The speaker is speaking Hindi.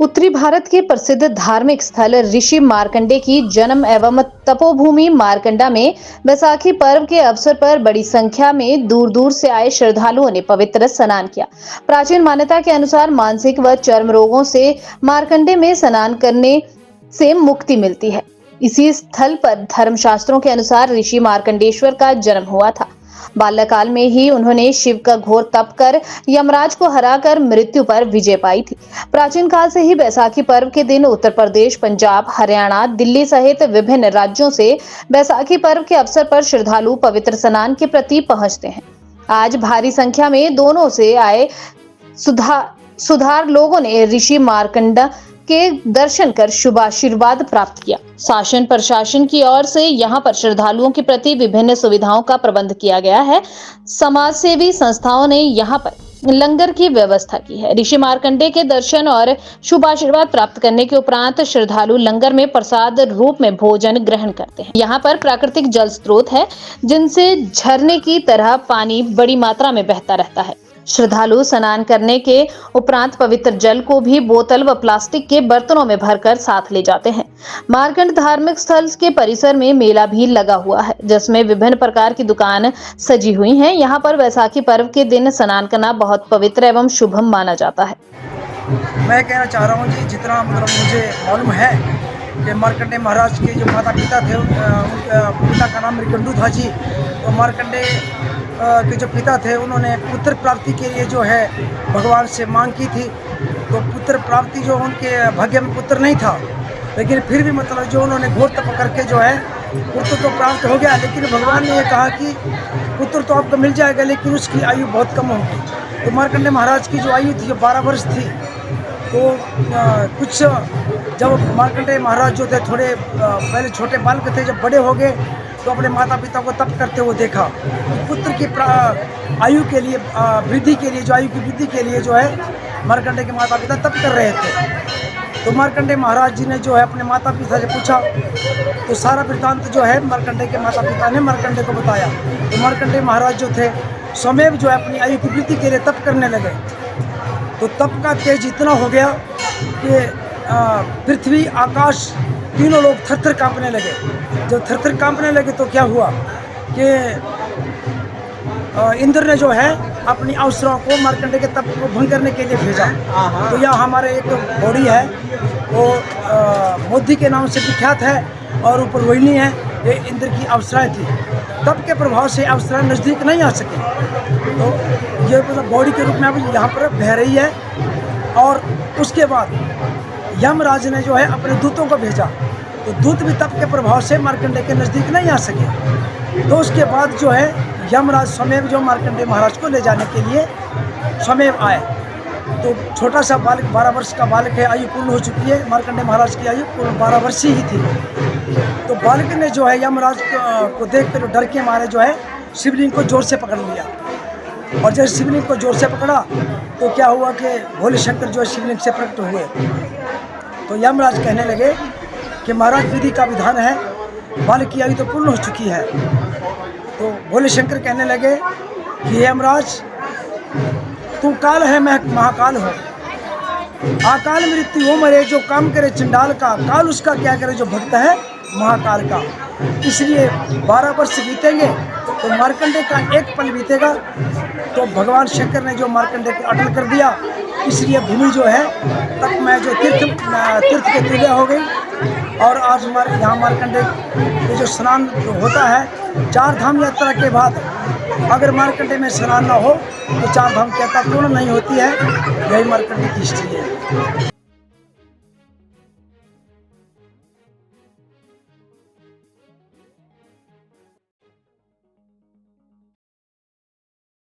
उत्तरी भारत के प्रसिद्ध धार्मिक स्थल ऋषि मार्कंडे की जन्म एवं तपोभूमि मार्कंडा में बैसाखी पर्व के अवसर पर बड़ी संख्या में दूर दूर से आए श्रद्धालुओं ने पवित्र स्नान किया। प्राचीन मान्यता के अनुसार मानसिक व चर्म रोगों से मार्कंडे में स्नान करने से मुक्ति मिलती है। इसी स्थल पर धर्मशास्त्रों के अनुसार ऋषि मार्कंडेश्वर का जन्म हुआ था। बाल्यकाल में ही उन्होंने शिव का घोर तप कर यमराज को हराकर मृत्यु पर विजय पाई थी। प्राचीन काल से ही बैसाखी पर्व के दिन उत्तर प्रदेश, पंजाब, हरियाणा, दिल्ली सहित विभिन्न राज्यों से बैसाखी पर्व के अवसर पर श्रद्धालु पवित्र स्नान के प्रति पहुंचते हैं। आज भारी संख्या में दोनों से आए सुधार लोगों ने ऋषि मार्कंडा के दर्शन कर शुभ आशीर्वाद प्राप्त किया। शासन प्रशासन की ओर से यहां पर श्रद्धालुओं के प्रति विभिन्न सुविधाओं का प्रबंध किया गया है। समाज सेवी संस्थाओं ने यहां पर लंगर की व्यवस्था की है। ऋषि मार्कंडे के दर्शन और शुभ आशीर्वाद प्राप्त करने के उपरांत श्रद्धालु लंगर में प्रसाद रूप में भोजन ग्रहण करते हैं। यहाँ पर प्राकृतिक जल स्रोत है, जिनसे झरने की तरह पानी बड़ी मात्रा में बहता रहता है। श्रद्धालु स्नान करने के उपरांत पवित्र जल को भी बोतल व प्लास्टिक के बर्तनों में भरकर साथ ले जाते हैं। मार्कंड धार्मिक स्थल के परिसर में मेला भी लगा हुआ है, जिसमें विभिन्न प्रकार की दुकान सजी हुई हैं। यहाँ पर बैसाखी पर्व के दिन स्नान करना बहुत पवित्र एवं शुभ माना जाता है। मैं कहना चाह रहा हूँ जी, जितना मुझे मालूम है कि मार्कंडे महाराज के जो माता पिता थे, उनके पिता का नाम मृकंडू था जी। तो मार्कंडे के जो पिता थे, उन्होंने पुत्र प्राप्ति के लिए जो है भगवान से मांग की थी। तो पुत्र प्राप्ति जो उनके भाग्य में पुत्र नहीं था, लेकिन फिर भी मतलब जो उन्होंने घोर तप करके जो है पुत्र तो प्राप्त हो गया। लेकिन भगवान ने ये कहा कि पुत्र तो आपको मिल जाएगा, लेकिन उसकी आयु बहुत कम होगी। तो मार्कंडे महाराज की जो आयु थी, जो 12 वर्ष थी, तो कुछ जब मार्कंडे महाराज जो थे थोड़े पहले छोटे बालक थे, जब बड़े हो गए तो अपने माता पिता को तप करते हुए देखा। पुत्र की आयु के लिए वृद्धि के लिए, जो आयु की वृद्धि के लिए जो है मार्कंडे के माता पिता तप कर रहे थे। तो मार्कंडे महाराज जी ने जो है अपने माता पिता से पूछा, तो सारा वृत्तांत जो है मार्कंडे के माता पिता ने मार्कंडे को बताया। तो मार्कंडे महाराज जो थे स्वयं जो है अपनी आयु की वृद्धि के लिए तप करने लगे। तो तप का तेज इतना हो गया कि पृथ्वी, आकाश, तीनों लोग थर-थर कांपने लगे। जब थर-थर कांपने लगे तो क्या हुआ कि इंद्र ने जो है अपनी अप्सराओं को मार्कंडे के तप को भंग करने के लिए भेजा। तो यह हमारे एक बॉडी है, वो मोदी के नाम से विख्यात है, और ऊपर रोहिणी है। ये इंद्र की अप्सराएं थी। तप के प्रभाव से अप्सराएं नज़दीक नहीं आ सकी। तो ये मतलब बॉडी के रूप में अब यहाँ पर बह रही है। और उसके बाद यमराज ने जो है अपने दूतों को भेजा। तो दूत भी तप के प्रभाव से मार्कंडे के नज़दीक नहीं आ सके। तो उसके बाद जो है यमराज स्वयं जो मार्कंडे महाराज को ले जाने के लिए स्वयं आए। तो छोटा सा बालक, 12 वर्ष का बालक है, आयु पूर्ण हो चुकी है। मार्कंडे महाराज की आयु पूर्ण 12 वर्ष ही थी। तो बालक ने जो है यमराज को देख कर डर के मारे जो है शिवलिंग को जोर से पकड़ लिया। और जब शिवलिंग को जोर से पकड़ा तो क्या हुआ कि भोले शंकर जो है शिवलिंग से प्रकट हुए। तो यमराज कहने लगे कि महाराज, विधि का विधान है, बालक की आयु तो पूर्ण हो चुकी है। तो भोले शंकर कहने लगे कि यमराज, तू काल है, मैं महाकाल हूँ। अकाल मृत्यु हो मरे जो काम करे चंडाल का, काल उसका क्या करे जो भक्त है महाकाल का। इसलिए 12 वर्ष बीतेंगे तो मार्कंडे का एक पल बीतेगा। तो भगवान शंकर ने जो मार्कंडे को अटल कर दिया, इसलिए भूमि जो है तब में जो तीर्थ के तुल्य हो गई। और आज हमारे यहाँ मार्कंडे ये जो स्नान जो होता है, 4 धाम यात्रा के बाद अगर मार्कंडे में स्नान ना हो तो 4 धाम की यात्रा पूर्ण नहीं होती है। यही मार्कंडे की हिस्ट्री है।